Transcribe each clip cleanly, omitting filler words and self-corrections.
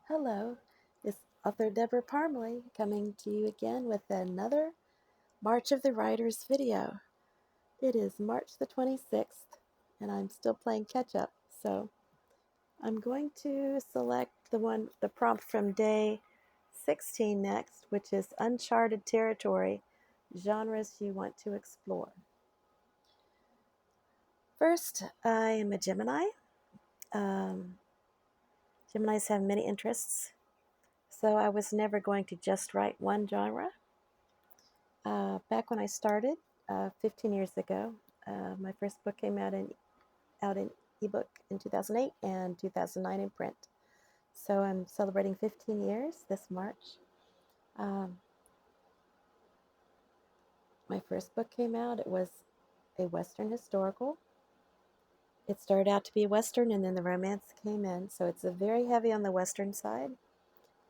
Hello, it's author Debra Parmley coming to you again with another March of the Writers video. It is March the 26th, and I'm still playing catch up, so I'm going to select the prompt from day 16 next, which is Uncharted Territory, genres you want to explore. First, I am a Gemini. Geminis have many interests, so I was never going to just write one genre. Back when I started 15 years ago, my first book came out in ebook in 2008 and 2009 in print. So I'm celebrating 15 years this March. My first book came out. It was a Western historical. It started out to be a Western, and then the romance came in. So it's a very heavy on the Western side.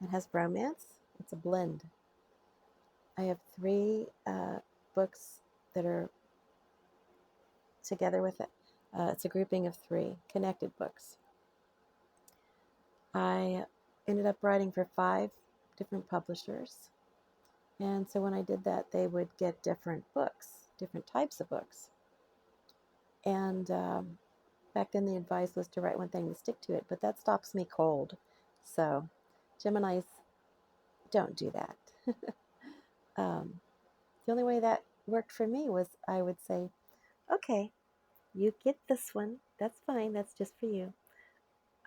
It has romance. It's a blend. I have three books that are together with it. It's a grouping of three connected books. I ended up writing for 5 different publishers. And so when I did that, they would get different books, different types of books. And back then the advice was to write one thing and stick to it, but that stops me cold. So Geminis don't do that. The only way that worked for me was I would say, okay, you get this one. That's fine. That's just for you.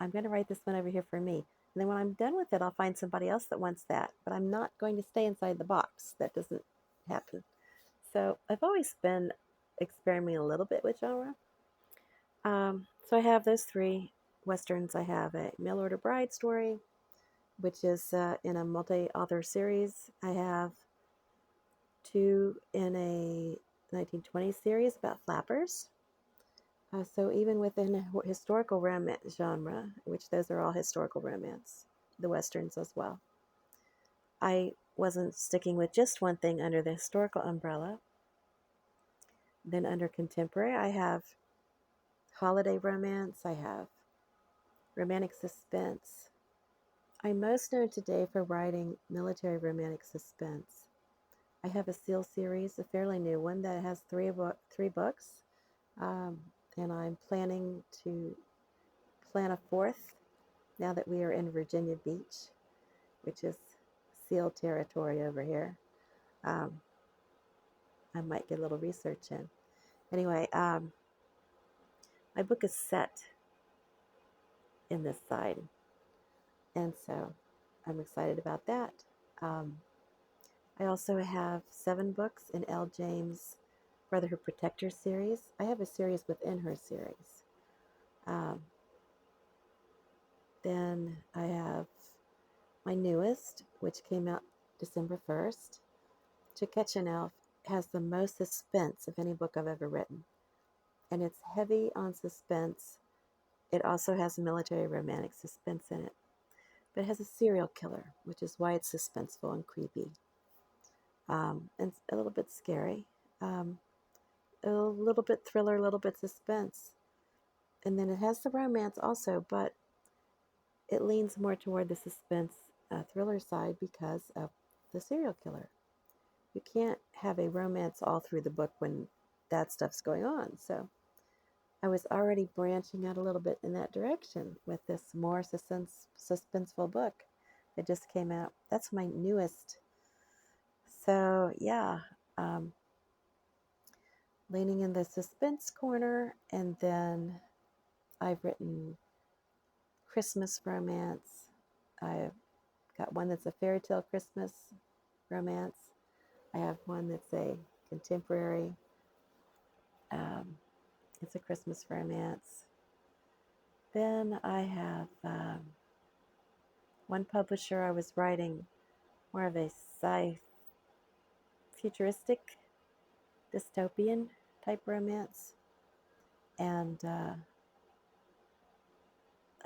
I'm going to write this one over here for me. And then when I'm done with it, I'll find somebody else that wants that. But I'm not going to stay inside the box. That doesn't happen. So I've always been experimenting a little bit with genre. So I have those 3 Westerns. I have a Mail Order Bride story, which is in a multi-author series. I have 2 in a 1920s series about flappers. So even within a historical romance genre, which those are all historical romance, the Westerns as well, I wasn't sticking with just one thing under the historical umbrella. Then under contemporary, I have holiday romance, I have romantic suspense. I'm most known today for writing military romantic suspense. I have a SEAL series, a fairly new one, that has 3 books. And I'm planning to plan a 4th now that we are in Virginia Beach, which is SEAL territory over here. I might get a little research in. Anyway, my book is set in this side, and so I'm excited about that. I also have 7 books in L. James' Brotherhood Protector series. I have a series within her series. Then I have my newest, which came out December 1st. To Catch an Elf has the most suspense of any book I've ever written. And it's heavy on suspense. It also has military romantic suspense in it. But it has a serial killer, which is why it's suspenseful and creepy. And it's a little bit scary. A little bit thriller, a little bit suspense. And then it has the romance also, but it leans more toward the suspense thriller side because of the serial killer. You can't have a romance all through the book when that stuff's going on. So I was already branching out a little bit in that direction with this more suspenseful book that just came out. That's my newest. So yeah, leaning in the suspense corner, and then I've written Christmas romance. I've got one that's a fairy tale Christmas romance. I have one that's a contemporary. It's a Christmas romance. Then I have one publisher. I was writing more of a futuristic dystopian type romance, and I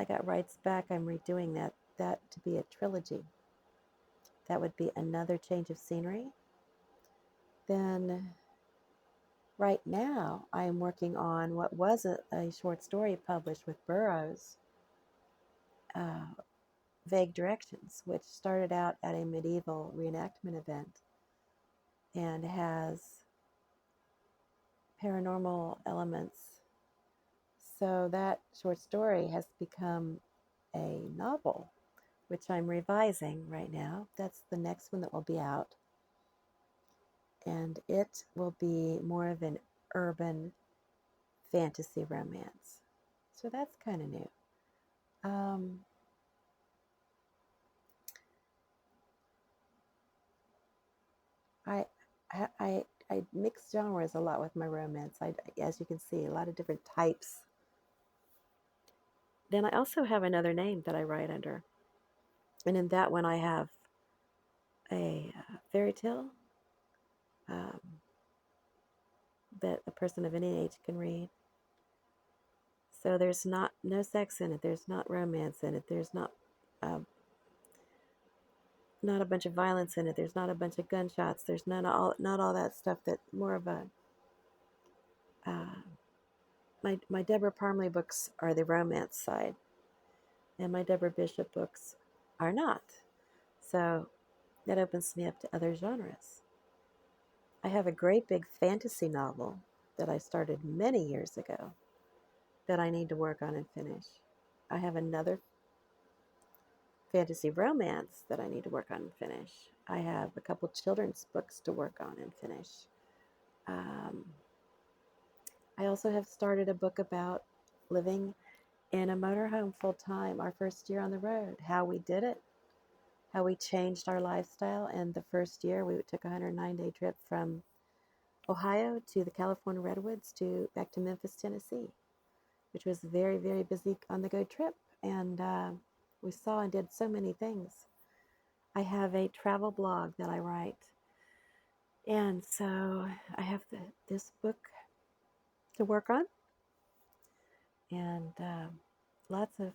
got rights back. I'm redoing that to be a trilogy. That would be another change of scenery. Then right now I am working on what was a short story published with Burroughs, Vague Directions, which started out at a medieval reenactment event and has paranormal elements. So that short story has become a novel, which I'm revising right now. That's the next one that will be out. And it will be more of an urban fantasy romance. So that's kind of new. I, I mix genres a lot with my romance. As you can see, a lot of different types. Then I also have another name that I write under. And in that one, I have a fairy tale um, that a person of any age can read. So there's no sex in it. There's not romance in it. There's uh, not a bunch of violence in it. There's not a bunch of gunshots. There's not all that stuff. That more of a my Debra Parmley books are the romance side, and my Deborah Bishop books are not. So that opens me up to other genres. I have a great big fantasy novel that I started many years ago that I need to work on and finish. I have another fantasy romance that I need to work on and finish. I have a couple children's books to work on and finish. I also have started a book about living in a motorhome full time, our first year on the road, how we did it, how we changed our lifestyle. And the first year we took a 109-day trip from Ohio to the California Redwoods to back to Memphis, Tennessee, which was a very, very busy on the go trip. And we saw and did so many things. I have a travel blog that I write. And so I have this book to work on, and lots of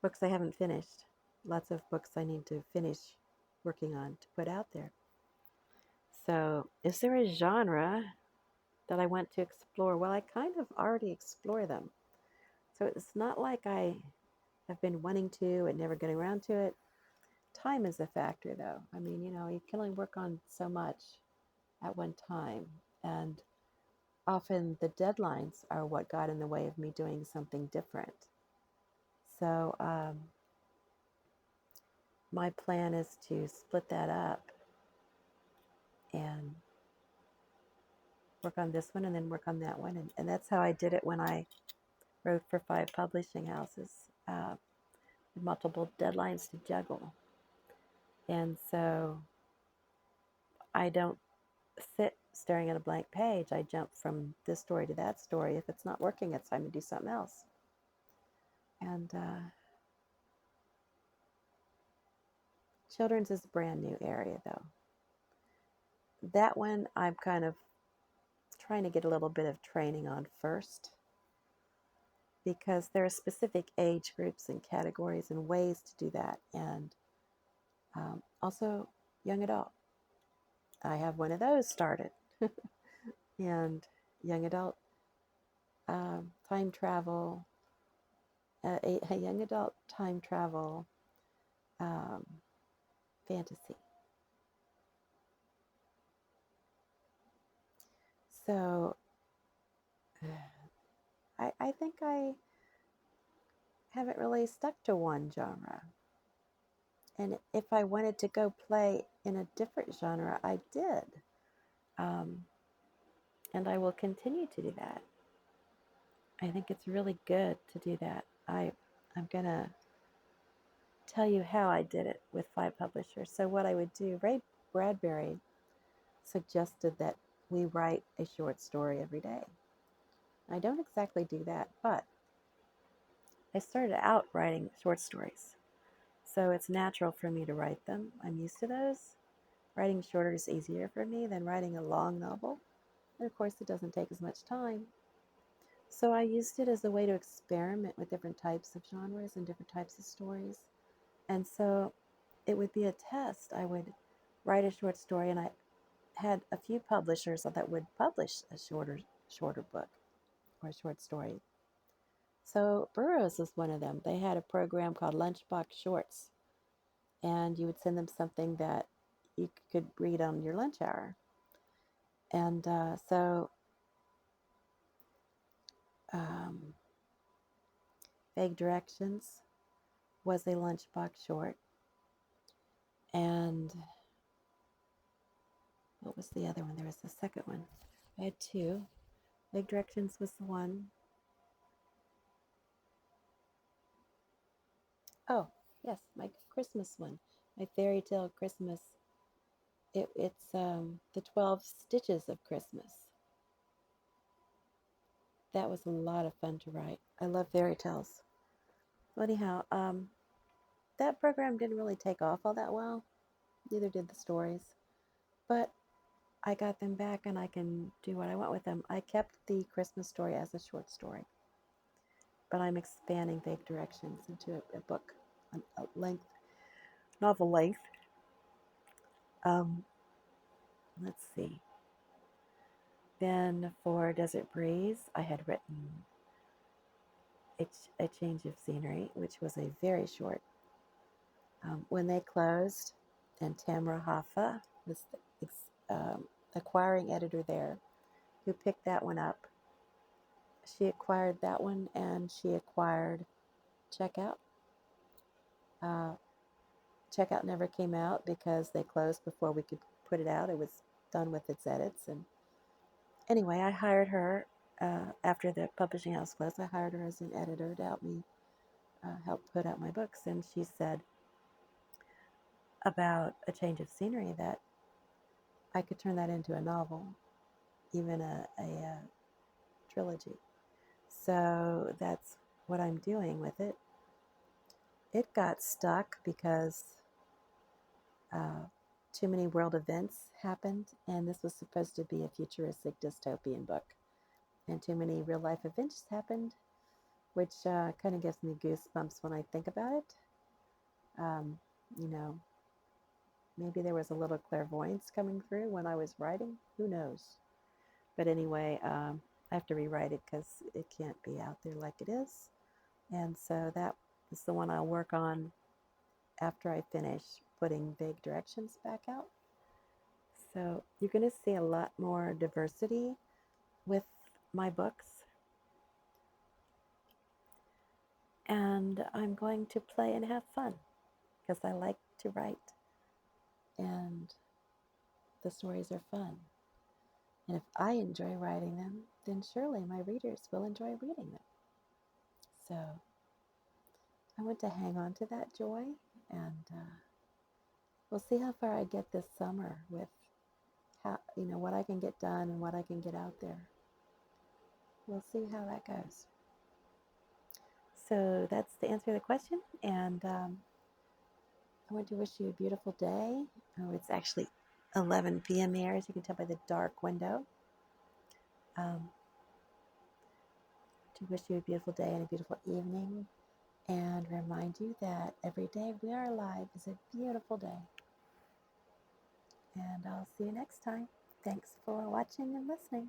books I haven't finished, lots of books I need to finish working on to put out there. So is there a genre that I want to explore? Well, I kind of already explore them. So it's not like I have been wanting to and never getting around to it. Time is a factor, though. I mean, you can only work on so much at one time. And often the deadlines are what got in the way of me doing something different. So my plan is to split that up and work on this one and then work on that one. And that's how I did it when I wrote for 5 publishing houses, multiple deadlines to juggle. And so I don't sit staring at a blank page. I jump from this story to that story. If it's not working, it's time to do something else. And children's is a brand new area, though. That one I'm kind of trying to get a little bit of training on first, because there are specific age groups and categories and ways to do that. And also young adult. I have one of those started. And young adult time travel, a young adult time travel fantasy. So I think I haven't really stuck to one genre. And if I wanted to go play in a different genre, I did. And I will continue to do that. I think it's really good to do that. I'm going to tell you how I did it with 5 publishers. So what I would do, Ray Bradbury suggested that we write a short story every day. I don't exactly do that, but I started out writing short stories. So it's natural for me to write them. I'm used to those. Writing shorter is easier for me than writing a long novel. And of course, it doesn't take as much time. So I used it as a way to experiment with different types of genres and different types of stories. And so it would be a test. I would write a short story, and I had a few publishers that would publish a shorter book or a short story. So Burroughs was one of them. They had a program called Lunchbox Shorts, and you would send them something that you could read on your lunch hour. And um, Vague Directions was a lunchbox short. And what was the other one? There was the second one. I had two. Vague Directions was the one. Oh, yes, my Christmas one. My fairy tale Christmas. It's the 12 Stitches of Christmas. That was a lot of fun to write. I love fairy tales. Anyhow, that program didn't really take off all that well. Neither did the stories. But I got them back and I can do what I want with them. I kept the Christmas story as a short story, but I'm expanding Vague Directions into a book, a length, novel length. Let's see. Then for Desert Breeze, I had written a change of scenery, which was a very short. When they closed, and Tamara Hoffa was the acquiring editor there, who picked that one up. She acquired that one, and she acquired Checkout. Checkout never came out because they closed before we could put it out. It was done with its edits. And anyway, I hired her after the publishing house closed. I hired her as an editor to help me help put out my books. And she said about A Change of Scenery that I could turn that into a novel, even a trilogy. So that's what I'm doing with it. It got stuck because too many world events happened, and this was supposed to be a futuristic dystopian book. And too many real life events happened, which kind of gives me goosebumps when I think about it. Um, you know, maybe there was a little clairvoyance coming through when I was writing. Who knows? But anyway, I have to rewrite it because it can't be out there like it is. And so that is the one I'll work on after I finish putting Vague Directions back out. So you're going to see a lot more diversity with my books. And I'm going to play and have fun because I like to write. And the stories are fun. And if I enjoy writing them, then surely my readers will enjoy reading them. So I want to hang on to that joy, and we'll see how far I get this summer with how, what I can get done and what I can get out there. We'll see how that goes. So that's the answer to the question, and I want to wish you a beautiful day. Oh, it's actually 11 p.m. here, as you can tell by the dark window. To wish you a beautiful day and a beautiful evening, and remind you that every day we are alive is a beautiful day. And I'll see you next time. Thanks for watching and listening.